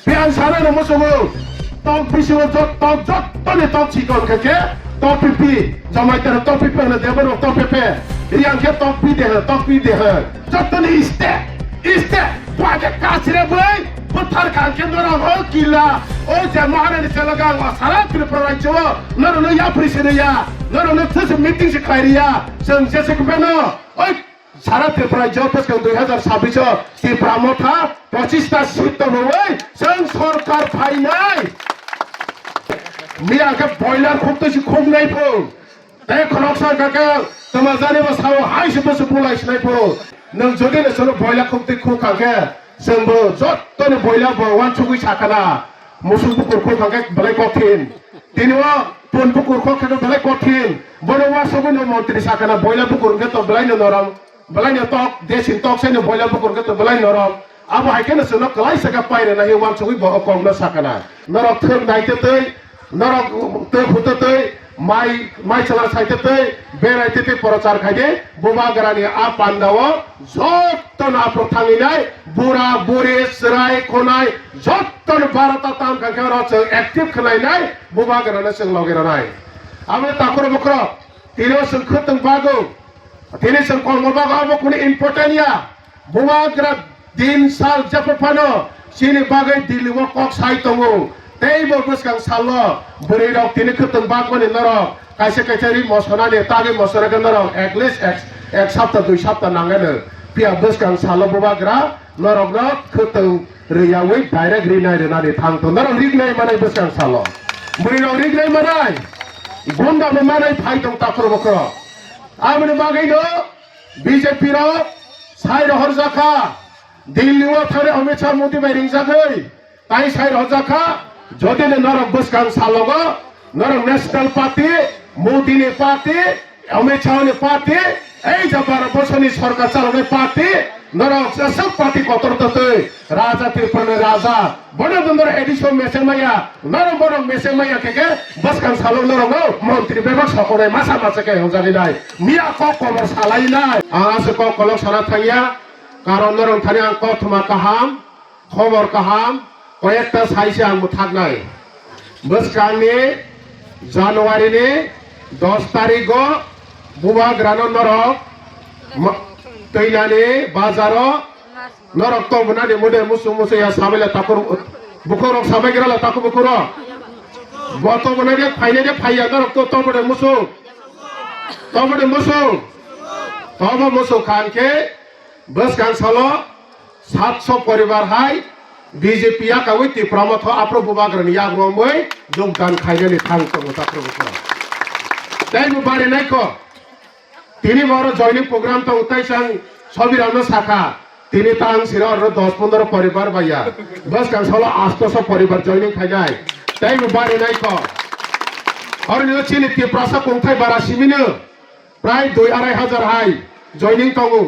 pian sana no musumu tong pisiwo tong jotone tong chikon kake tong pipi jamai tera tong pipi na debero tong pepe yang ke tong pi de jotone iste pakai kasire boy putar kanke nora ho kila o jamaah ni selagang sarat preparai coba nora ya presiden ya nora tuh meeting si kairia sengse sekupeno oi sarat preparai coba pas ke 2026 si pramotha 25 seat to boy seng sarkar final miya ke boiler khub nai pho te khonok sa ka tamazani ba sawo hai se bus pulai snai pho nang jodi ne solo boiler khub kangke sembo jotone boiler bo wan chugui sakana musuh pukur ko kangke balai kotin tinwa pun pukur ko kangke balai kotin bono wa sogo no montri sakana boiler pukur ke to balai no noram balai no tok desin tok se no boiler pukur ke to balai noram abo haikena sono kalai saka paire na he wan chugui bo kong no sakana norok thur naite tei norok te phute tei mai chala saite tei beraite tei prochar khaide buba garani a pandawo jotton apro thanginai bura buri serai khonai jotton barata tam kangke roche active khnai nai buba garana sing logera nai ame takro bokro tino sing khuteng bago tini sing kolmo bago abo kuni important ya buba gara din sal japapano sini bagai diliwo kok sai tongo tei bo buskang salo buri rok tini khuteng bago ni norok kaise ri mosona ne tage mosona ke norok at least ek sapta 2 sapta nangane pia buskang salo buba gara norok no khuteng riyawi direct rinai renari thang to norok rignai manai buskang salo buri rok rignai manai gonda me manai phai tong takro bokro amne bagai no BJP ro sai ro horjaka Delhi वो थारे अमित शाह मोदी भाई ring जागई ताई side हो जाका जोते ने नरक बुस्कान सालोगो नरक नेशनल पार्टी मोदी ने पार्टी अमित शाह ने पार्टी এই জবার বসনি সরকার চালাবে পার্টি নরক সব পার্টি কতরততে রাজা তিরপনে রাজা বড়দন্দর এডিশন মেসেমাইয়া নরম বড় মেসেমাইয়া কেকে বসকান সালো নরম মন্ত্রী বিভাগ সকলে মাসা মাসকে হজালি নাই মিয়া ক কবর সালাই নাই আস ক কলক সারা থাইয়া কারণ নরম থানি আং কতমা কাহাম খবর কাহাম কয়েকটা সাইসে আং থাকনাই বসকানি জানুয়ারি 10 তারিখ बुबा ग्रानो नरक तैलानी बाजारो नरक तो बनाने मुदे मुसु या सामेला ताकुर बुकुरो सामे गिराला ताकु बुकुरो बतो बनाने फाइया नरक तो बड़े मुसु तो मुसु खान के बस कान सालो 700 परिवार हाय बीजेपी या कावे ती प्रमथ आपरो बुबा ग्रानी या ग्रोमय जोगदान खाइने थांग तो ताकुर बुकुरो ताई बुबारे नाइको তিনি বড় জয়নিং প্রোগ্রাম তো উতাই সাং সবই রানো শাখা তিনি তাং সিরার 10-15 পরিবার ভাইয়া বস কান সলো 800 পরিবার জয়নিং খাইনাই তাই বাড়ি নাই ক আর নিও চিনি তি প্রাসা কোনথাই বারা সিমিনো প্রায় 2-2.5 হাজার হাই জয়নিং তঙ্গু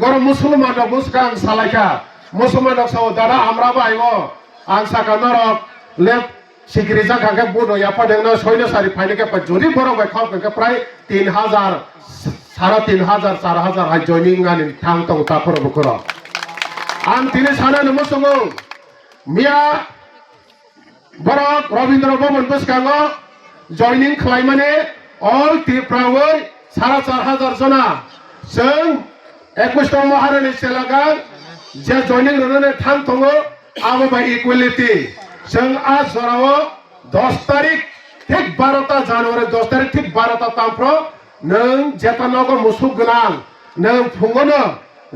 গর মুসলমান মুসকান সালাইকা মুসলমান সাও দাদা আমরা বাইও আং সাকা নরক লেপ সিকিরিজা কাকে বুনো या पदेंनो सयनो सारि फाइने के जरि बरो बाय खाव के प्राय 3000 3,500 4,000 हाय जॉइनिंग आनि थांग तंग ताफोर बखरो आं तिने साना नमसंगो मिया बरक रविन्द्र भवन बसकांगो जॉइनिंग खलाय माने ऑल तिप्रावै 4,500 जना जों 21 महारानी सेलागा जे जॉइनिंग रने थांग तंगो आबो बाय इक्वालिटी जों आज जराव 10 तारिख ठीक 12 জানুয়ারি 10 तारिख ठीक 12 तामफ्रो नों जेतानगो मुसुक गोनां नों फुङोनो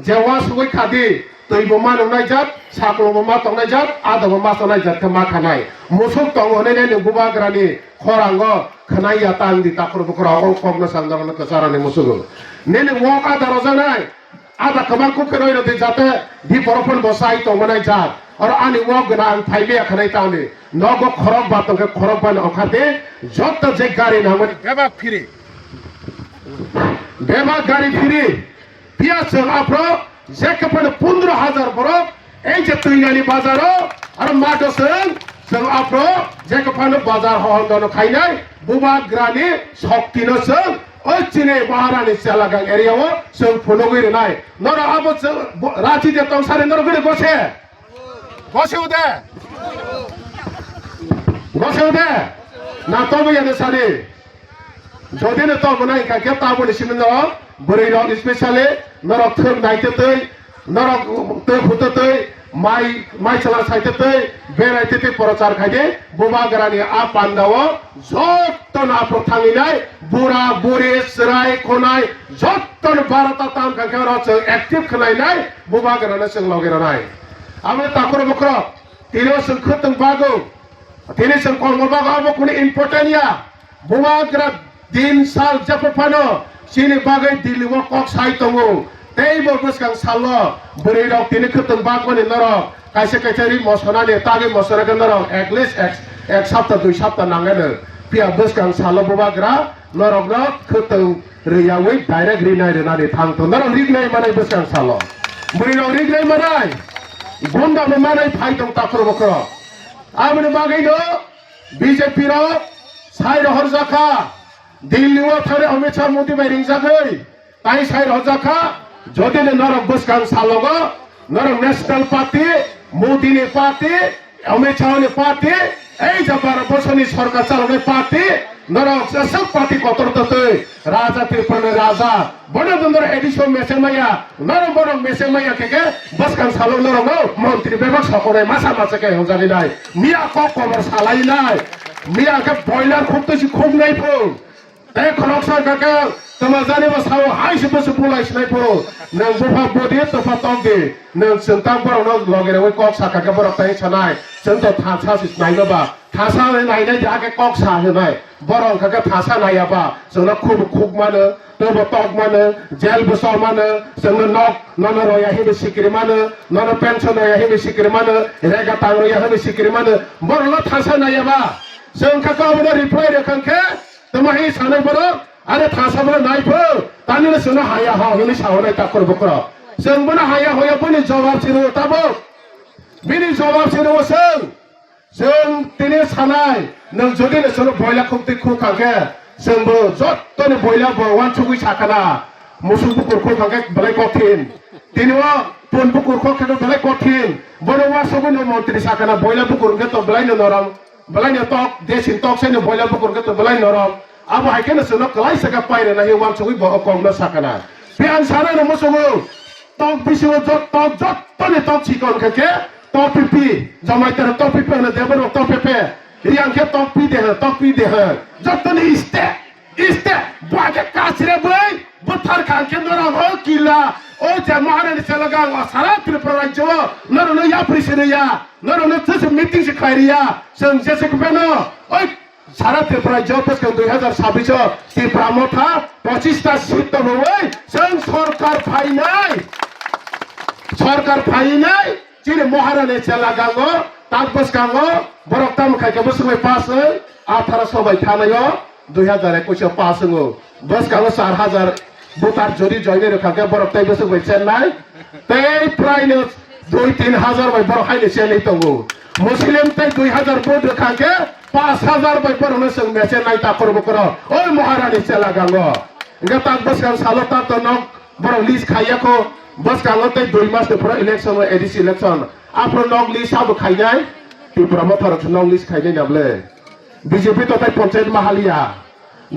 जेवा सुगै खादि दैबो मा नंनाय जात साकलबो मा तंनाय जात आदबो मा तंनाय जात मा खानाय मुसुक तंगोने ने बुबा ग्रानि खरांगो खनाय यातां दि ताखर बखरा अ कगनो सांगनो कसारानि मुसुक ने वक आदा रजानाय आदा कबां को केरैनो दि जाते दि बरफन बसाय तंगनाय जात और आनि वक गोनां फाइबे खनाय तानि नगो खरक बातंके खरक बान अखाते जत जे गारि नामनि बेबा फिरि बेमा गाड़ी फिरी पियास आपरो जेकपन 15,000 बरो এই যে তুইনানি বাজারো আর মাটসন जों आपरो जेकपन बाजार हन्दन खाइनाय बुबा ग्रानि शक्तिनसों ओचिने महारानी सेलागां एरियाव जों फुनगै रनाय नर आबो रांची दे तंसारे नर गरे गसे গছেওদে গছেওদে না তবে এনে সারি যদি না তবে না কাকে তাবলে সিনে ন বড়ই রক স্পেশালি নরক থং নাইতে নরক তে ফুটতে মাই চালা সাইতে বেড়াইতে প্রচার খাইদে বুবাগ্রানি আ পান্দাও যত্তন আপর থাঙিনাই বুড়া বুড়ি সরাই খনাই যত্তন বারতা তাম কাকে রচ অ্যাক্টিভ খনাইনাই বুবাগ্রানি সং লগেরানাই আমরা তাকর বক্র তিনিও সং খতং বাগো তিনি সং কলমবাগ আবো কোন ইম্পর্টেন্ট বুবাগ্রা दिन साल जब पानो सिनी बागै दिल्लीवा कक साइ तंगो तेबो बसकां सालो बुरै रक तिनि खतन बागमनि नरक कायसे कायसेरि मसनानि तागे मसरागन नरक एकलिस एक सप्ताह दुई सप्ताह नांगेनो पिया बसकां सालो बुबाग्रा नरक न खतन रियावै डाइरेक्ट रिनाय रेनानि थांतो नरक रिगनाय मानाय बसकां सालो बुरै रक रिगनाय मानाय गुन्दा मानाय फाइदं ताखर बक्र आमनि बागैनो बीजेपी रक साइ रहर जाखा दिल्लीवा थारे अमित शाह मोदी भाई रिंजाखै ताई साइर हजाखा जदिनो नरक बसकां सालग नरक नेशनल पार्टी मोदीनि पार्टी अमित शाहनि पार्टी এই যে 12 বছরনি সরকার চালানো পার্টি নরক সব পার্টি কতরততে রাজা ত্রিপুরা রাজা বড়দন্দর এডিশন মেসেমাইয়া নরক বরং মেসেমাইয়া থেকে বসকান সালো নরক মন্ত্রী বিভাগ সকলে মাসা মাসকে হজানি নাই মিয়া কবর সালাই নাই মিয়া কে বয়লার খুবতেছি খুব নাই ফোন এই খনক সরকারকে তোমার জানিবা সাও হাইসে বসে পুলাইছনাই ফো নং বুফা বদি তফা তংদি নং সন্তান বরং লগেরে ওই কক সাকাকে বরং তাই ছানাই সন্ত থাসা সিস নাইবা থাসা নাইনাই যাকে কক সা হেনাই বরং কাকে থাসা নাইয়াবা जोंना খুব খুব মানে তব তক মানে জেল বসর মানে जोंना নক নন রয়া হিবে সিকিরি মানে নন পেনশন রয়া হিবে সিকিরি মানে রেগা তাং রয়া হিবে সিকিরি মানে বরং থাসা নাইয়াবা जों কাকে অবনে রিপ্লাই রেখানকে তোমাহি সানাই বরং আরে থাসাবলে নাইফো তানিলে সোনা হায়া হা হইনি সাহনাই তাকর বক্র जोंबोना हाया होया बनि जवाब सिरो ताबो बिनि जवाब सिरो जों तिनि सानाय नों जदि नोंसोर बयला खुबति खुखांके जोंबो जत्तनि बयला बवान सुगै साखाना मुसु बुकुर खुखांके बलाय कठिन तिनिवा पुन बुकुर खुखांके बलाय कठिन बरवा सुगैनो मन्त्रि साखाना बयला बुकुरके तो बलाय नरम बलाय तक देसिन तक सेनो बयला बुकुरके तो बलाय नरम अब हाइकेन सोनो क्लाइ सका पाइरे ना वान सुगै बकंनो साखाना पियान साना न मुसुगु तक बिसिङाव जत्तनि तक चिकन खाके तक पिपि जमाइतर तक पिपि होनो देबर तक पेपे रियांखे तक पि देह जत्तनि इस्ते बागे कासरे बै बुथार खांखे नरम हो किला ओ जे महारानी सेलगांग सारा त्रिपुरा राज्य नरनो या प्रिसिरिया नरनो जसे मीटिंग से खाइरिया जों जेसे कपेनो ओइ सारा त्रिपुरा राज्य बसकां 2026 त्रिपुरा मथा 25 टा सीट दङै जों सरकार फाइनाय चिनि महारानी सेलगांग ताक बसकांगो बरकताम खाइके बसुमै पास 1800 बाय थानायो 2021 पास हो बसकांगो 4000 बुतार जरि जयने रखाके बरकताय बसुमै चेन्नाई तै प्रायनो 2-3,000 बाय बरखाइने चेन्नाई दङो मुस्लिम तै 2000 बोट रखाके 5000 बाय बरनो जों मेसे नाय ताकर बकर ओय महारानी सेलगांग इंगा ताक बसकांग सालो ता तो नक बर लिस्ट खाइयाखो बसकांग तै 2 मास पुरा इलेक्शन एडिस इलेक्शन आपरो नक लिस्ट आबो खाइनाय त्रिपुरा मथर नक लिस्ट खाइनाय नाबले बीजेपी तो तै पंचायत माहालिया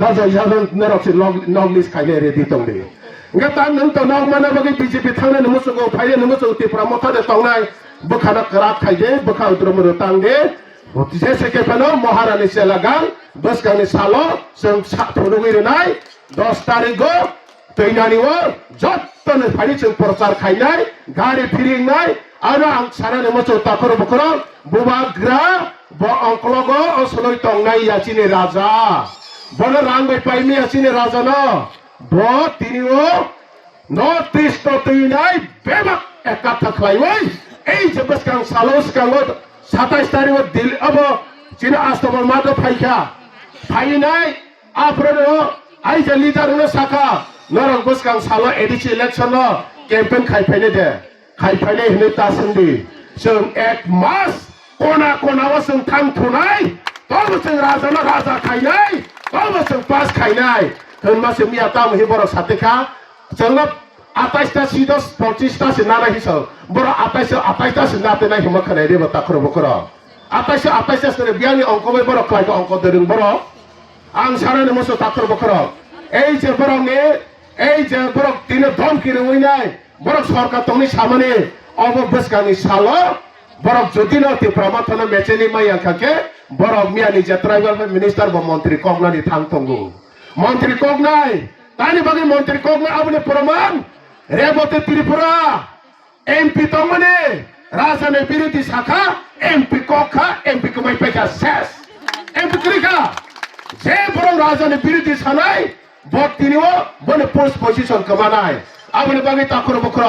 दा जयजान नरक नक लिस्ट खाइनाय रेडी तंदे इंगा ता नों तो नक माने बगै बीजेपी थांनाय नमुसुगो फाइले नमुसुगो त्रिपुरा मथर तंनाय बखाना करा खाइदे बखा उद्रमरो तांगे जेसे केफानो महारानी सेलगांग बसकांनि सालो जों साथुनुगैरनाय 10 तारिखो तैनानिवो जत्तनो फाइनि जों प्रचार खाइनाय गारि फिरिंनाय आरो आं सानानि मोचो ताखर बखर बुबाग्रा ब अंकलगो असलै तंनाय याचिनि राजा बन रांगै पाइनि याचिनि राजा न ब तिनिओ नॉर्थ ईस्ट तैनाय बेबाक एकाथा खाइवै এই যে বসকাং সালোস কাঙ্গো 27 तारिख दिल अब चिन आस्तबर मादो फाइखा फाइनाय आप्रनो आई जे लिडार न साखा नरक बसकां सालो एडिसि इलेक्शन कैंपेन खाइफाइने दे खाइफाइने हने तासंदि जों एक मास कोना कोनावा जों थांथुनाय तब जों राजा खाइनाय तब जों पास खाइनाय होनमासे मिया ताम हि बर सातेखा जों 28টা সিট 25টা সে নানা হিসাব বড় 28টা সে নাতে নাই হিমা খানাই রে বাতা করব কর 28টা সে বিয়ানি অঙ্ক বই বড় ক্লাইক অঙ্ক দেরিং বড় আং সারানি মসো তাকর বকর এই যে বড় নে এই যে বড় দিনে ধমকি রইনাই বড় সরকার তংনি সামনে অববেশকানি সালো বড় যদি না তে প্রমাথনা মেচেনি মাই আখাকে বড় মিয়ানি যে ট্রাইবাল মিনিস্টার বা মন্ত্রী কগনানি থাংতঙ্গু মন্ত্রী কগনাই তানি বাকি মন্ত্রী কগনাই আপনি প্রমাণ রেবতে ত্রিপুরা এমপি তংমানে রাজধানী বিরোধী শাখা এমপি কখা এমপি কমাই পেখা শেষ এমপি ক্রিকা যে বড় রাজধানী বিরোধী সানাই ভোট তিনিও বনে পোস্ট পজিশন কমানাই আপনি বাকি তাকর বকর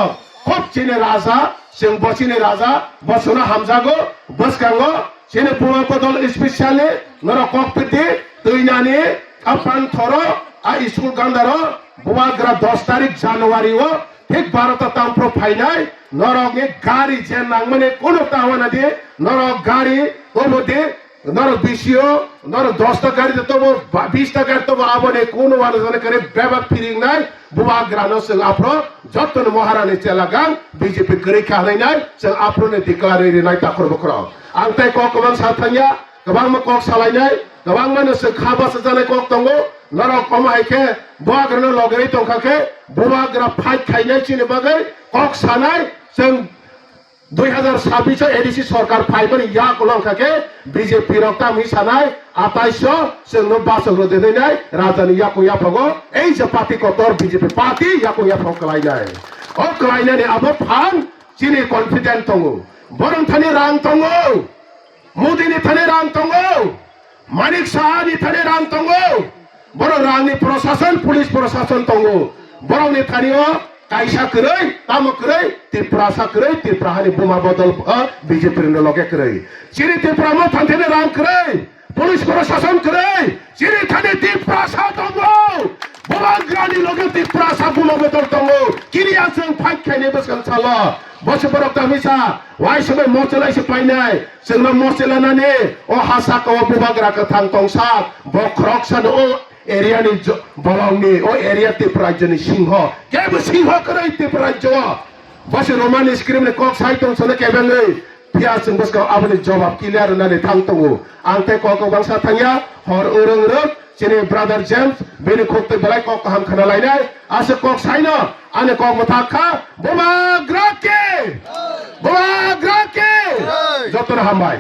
খুব চিনে রাজা जों बसिनि राजा बसुना हामजागो बसगांगो सिने बुमा बदल स्पेशली नर ककपिति तैनानि आफान थरो आ स्कुल गांदारो बुवाग्रा 10 तारिख जानुवारी ओ ठीक 12 तामप्रो फाइनाय नरगे गाड़ी जे नांगमने कोनो तावाना दे नर गाड़ी ओबदे नर बिसियो नर 10 टा गाड़ी तो 20 टा गाड़ी तो आबने कोनो वाला जने करे बेबा फिरिंग नाय बुवाग्रा न जों आफ्रो जतन महारानी चेलागां बीजेपी गरै खालायनाय जों आफ्रोने डिक्लेयार रिनाय ताखर बखर आं ताय कक गोबां साथानिया गोबां कक सालायनाय गोबां मानसि खाबासो जानाय कक दंगो नर कमायखे बुवाग्रानो लगै दंखाखे बुवाग्रा फाइट खायनाय चिनि बागै कक सानाय जों 2026 एडीसी सरकार फाइबन या कलंखाके बीजेपी रक्ता मिसानाय 2800 जोंनो बासग्रो देनाय राजानि याको याफगो एई जे पार्टी कतर बीजेपी पार्टी याको याफग कलायनाय ओ कलायनानि आबो फान चिनि कन्फिडेंट दङो बरं थानि रां दङो मोदीनि थानि रां दङो मानिक साहानि थानि रां दङो बर रांनि प्रशासन पुलिस प्रशासन दङो बरंनि थानियो कायसा करै ताम करै तिप्रासा करै तिप्राहानि बुमा बदल बीजेपी नो लगे करै चिरि तिप्रा म थान्थेने रां करै पुलिस प्रशासन करै चिरि थानि तिप्रासा दङो बुवाग्रानि लगे तिप्रासा बुमा बदल दङो किरिया जों फाइट खायने बसगन साला बस बरक तामिसा वाइ समय मचलाय से पाइनाय जोंना मचलानाने ओ हासाको बुवाग्रा का थां तंसा बख्रकसान ओ एरिया नि बलावनि ओ एरिया तिप्राज्यनि सिंह केबो सिंह करै तिप्राज्य बस रोमान स्क्रिप्ट ने कक साइटं सने केबेलै पिया जों बसका आबनि जवाब क्लियर नानै थांतंगो आं ते कक बांसा थांया हर ओरंग रोक चिनि ब्रादार जेम्स बेनि खक्ते बलाय कक हाम खाना लायनाय आसे कक साइनो आने कक मथाखा बुवाग्राके जतन हामबाय